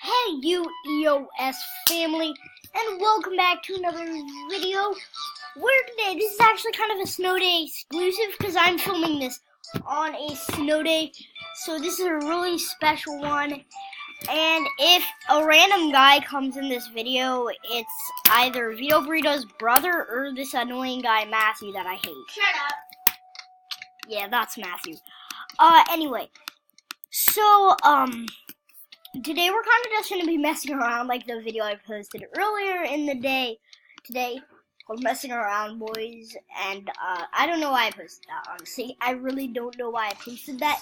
Hey you EOS family, and welcome back to another video. This is actually kind of a snow day exclusive because I'm filming this on a snow day. So this is a really special one. And if a random guy comes in this video, it's either Vito Burrito's brother or this annoying guy Matthew that I hate. Shut up. Yeah, that's Matthew. Anyway, so today we're kind of just going to be messing around like the video I posted earlier in the day today called Messing Around Boys, and I don't know why I posted that, honestly. I really don't know why I posted that,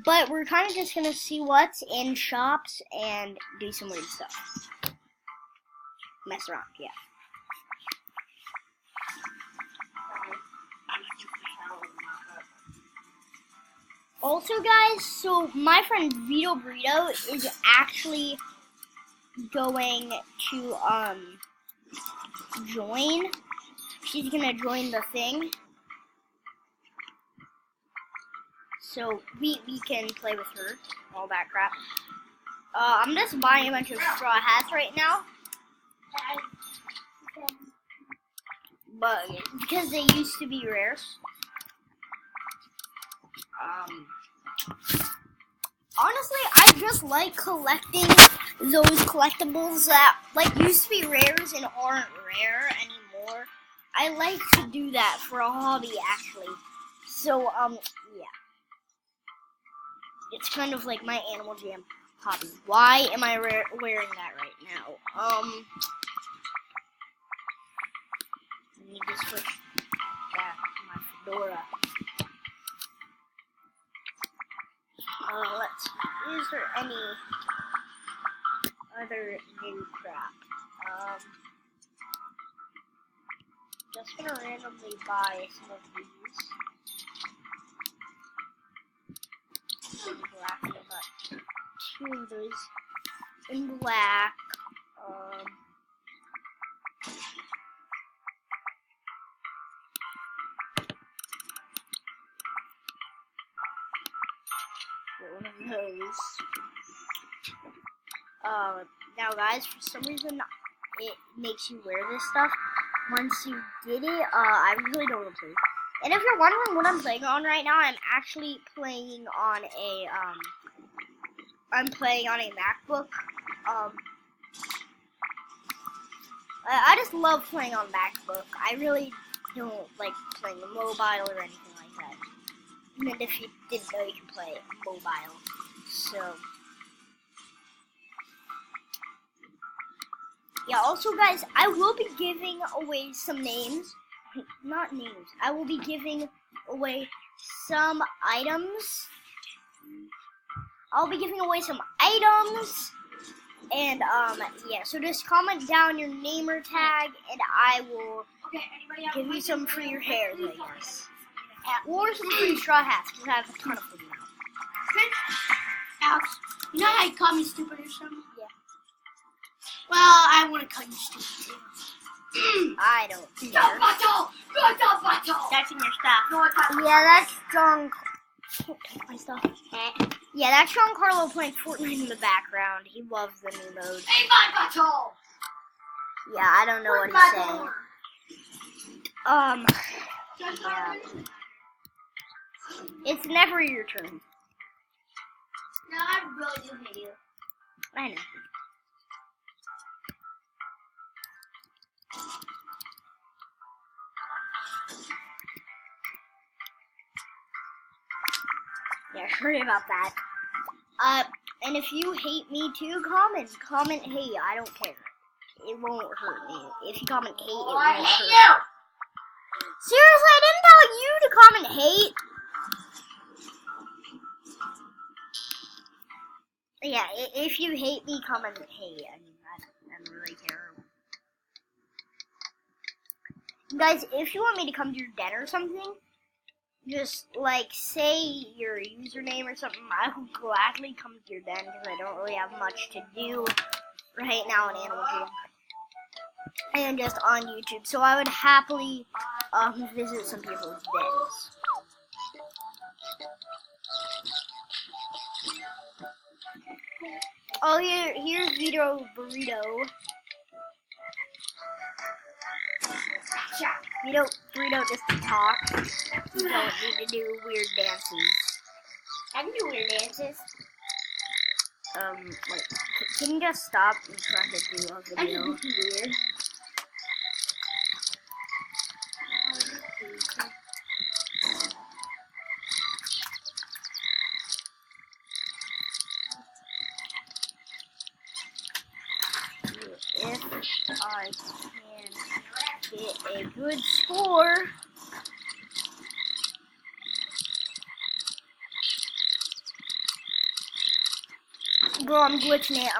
but we're kind of just going to see what's in shops and do some weird stuff. Mess around, yeah. Also, guys, so my friend Vito Burrito is actually going to join. She's gonna join the thing, so we can play with her, all that crap. I'm just buying a bunch of straw hats right now, but because they used to be rare. Honestly, I just like collecting those collectibles that like used to be rares and aren't rare anymore. I like to do that for a hobby, actually. So, yeah. It's kind of like my Animal Jam hobby. Why am I wearing that right now? I need to switch back to my fedora. Let's see. Is there any other new crap? Just gonna randomly buy some of these. In black, I got two of those in black. One of those. Now guys, for some reason it makes you wear this stuff. Once you get it, I really don't want to play. And if you're wondering what I'm playing on right now, I'm actually playing on a MacBook. I just love playing on MacBook. I really don't like playing mobile or anything like that. Even if you didn't know you can play mobile. So, yeah, also guys, I will be giving away some names. Not names. I will be giving away some items. I'll be giving away some items. And, yeah, so just comment down your name or tag, and I will give you some for your hair, I guess. Or some free straw hats, because I have a ton of them now. Alex, you know how you call me stupid or something? Yeah. Well, I want to call you stupid too. I don't care. That's in your stuff. Yeah, that's John. Can't take my stuff. Yeah, that's John Carlo playing Fortnite in the background. He loves the new mode. Hey, my butthole! Yeah, I don't know what he's saying. Yeah. It's never your turn. No, I really do hate you. I know. Yeah, sorry about that. And if you hate me too, comment, hey, I don't care. It won't hurt me. If you comment hate, it won't hurt you! Seriously, I didn't tell you to comment hate. Yeah, if you hate me, comment hate. I mean, I'm really terrible. Guys, if you want me to come to your den or something, just, like, say your username or something. I will gladly come to your den because I don't really have much to do right now in Animal Jam. And just on YouTube. So I would happily visit some people's dens. Oh, here's Vito Burrito. Vito Burrito just to talk. You don't need to do weird dances. I can do weird dances. Like, can you just stop and try to do a I video? can do weird. If I can get a good score. Bro, I'm glitching it.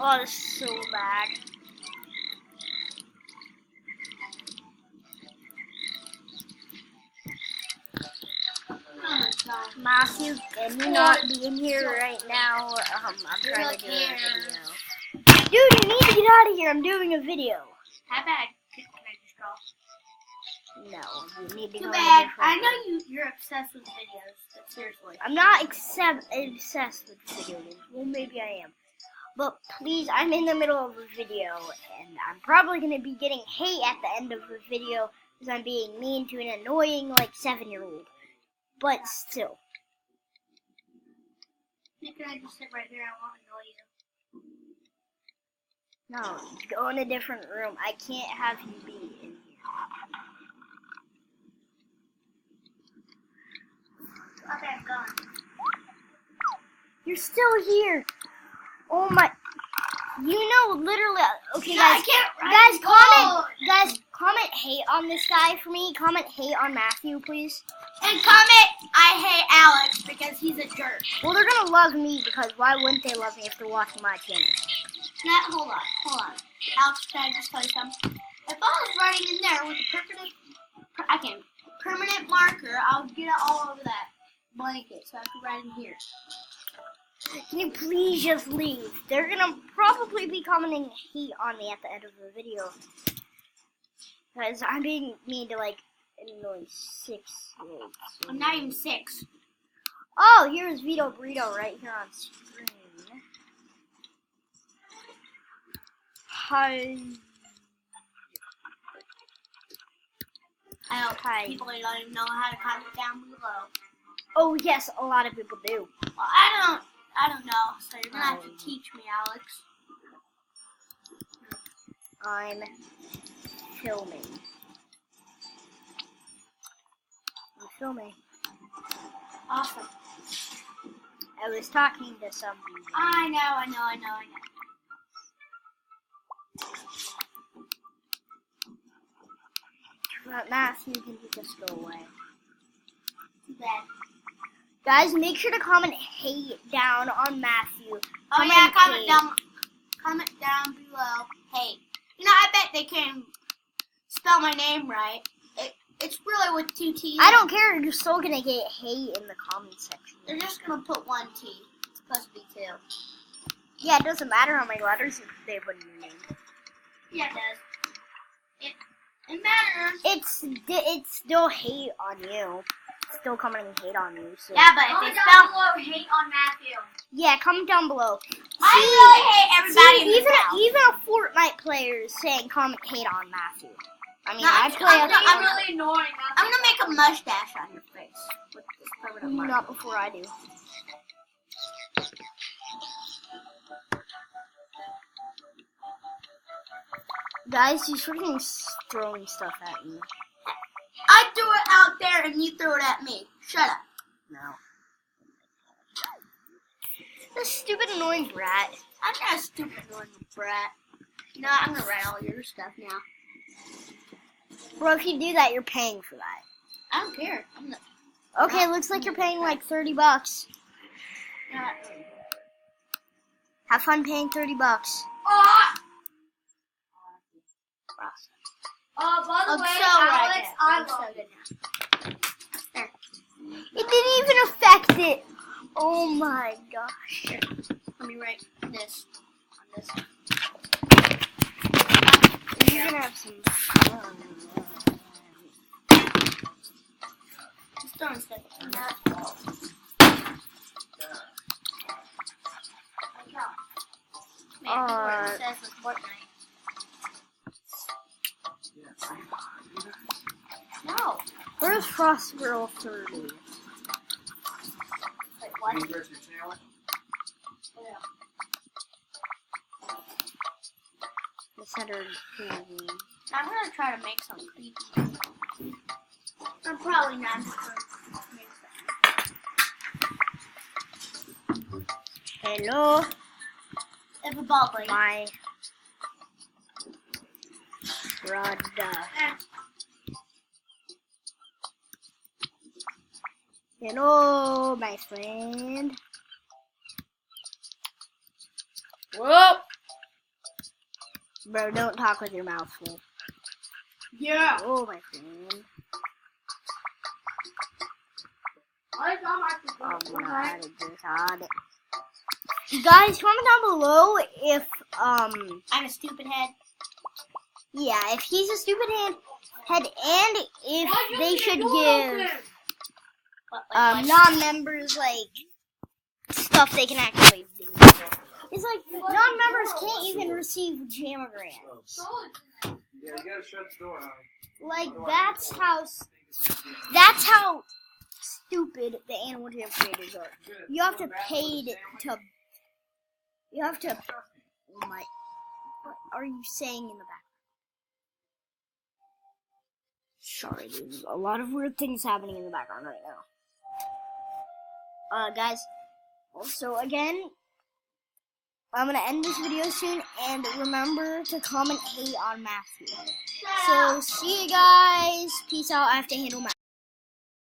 Oh, this is so bad. Matthew, can you not be in here right now? I'm trying to do a video. Dude, you need to get out of here. I'm doing a video. How bad can I just draw? No, you need to Too go in a bad. different I room. know you're obsessed with videos, but seriously. I'm not obsessed with video games. Well, maybe I am. But please, I'm in the middle of a video, and I'm probably going to be getting hate at the end of the video because I'm being mean to an annoying, like, 7-year-old. But still. Nick and I just sit right here. I won't annoy you. No, go in a different room. I can't have you be in here. Okay, I'm gone. You're still here. Oh my. You know, literally. Okay, No, guys. I can't write Guys, comment hate on this guy for me. Comment hate on Matthew, please. And comment, I hate Alex because he's a jerk. Well, they're gonna love me because why wouldn't they love me if they're watching my channel? Now, hold on. Alex, can I just tell you something? If I was writing in there with a permanent marker, I'll get it all over that blanket, so I can write in here. Can you please just leave? They're gonna probably be commenting hate on me at the end of the video. Because I'm being mean to like annoying 6-year-olds. I'm not even 6. Oh, here's Vito Burrito right here on screen. Hi. I hope Hi. people don't even know how to comment down below. Oh yes, a lot of people do. Well, I don't know, so you're gonna have to teach me, Alex. I'm filming. Awesome. I was talking to some. I know. Matthew, can you just go away? Too bad. Guys, make sure to comment hate down on Matthew. Oh yeah, comment down below. Hey, you know, I bet they can spell my name right. It's really with 2 T's. I don't care. You're still gonna get hate in the comment section. They're just gonna put 1 T. It's supposed to be 2. Yeah, it doesn't matter how many letters they put in your name. Yeah, it does. It matters. It's still hate on you. It's still commenting hate on you. So. Yeah, but if they spell hate on Matthew. Yeah, comment down below. I really hate everybody in this house. Even a Fortnite player is saying comment hate on Matthew. I mean, I play. I'm really annoying. I'm gonna make a mustache on your face with this permanent marker. Not before I do. Guys, he's freaking throwing stuff at me. I threw it out there and you threw it at me. Shut up. No. This stupid annoying brat. I'm not a stupid annoying brat. No, I'm gonna write all your stuff now. Bro, if you do that, you're paying for that. I don't care. Okay, looks like you're paying like $30. Have fun paying $30. By the way, Alex, I'm so good now. It didn't even affect it. Oh my gosh. Let me write this on this. gonna have some fun. Just throwing stuff in that. Man, it says with Fortnite. No. Where's Frost Girl 30? Wait, what? The center. I'm gonna try to make some creepy. I'm probably not just gonna make some. Hello, If a ball breaks. my brother. Hello, my friend. Whoa! Bro, don't talk with your mouth full. Yeah. Oh, my friend. You guys, comment down below if, I'm a stupid head. yeah, if he's a stupid head and if they should give, What? non-members, like, stuff they can actually do. It's like, non-members can't even receive JAMA grants. Yeah, you gotta shut the door, honey. Like, that's how stupid the Animal Jam creators are. You have to pay to, oh my, what are you saying in the back? Sorry, there's a lot of weird things happening in the background right now. Guys, also again, I'm gonna end this video soon, and remember to comment hate on Matthew. So, see you guys. Peace out. I have to handle Matthew.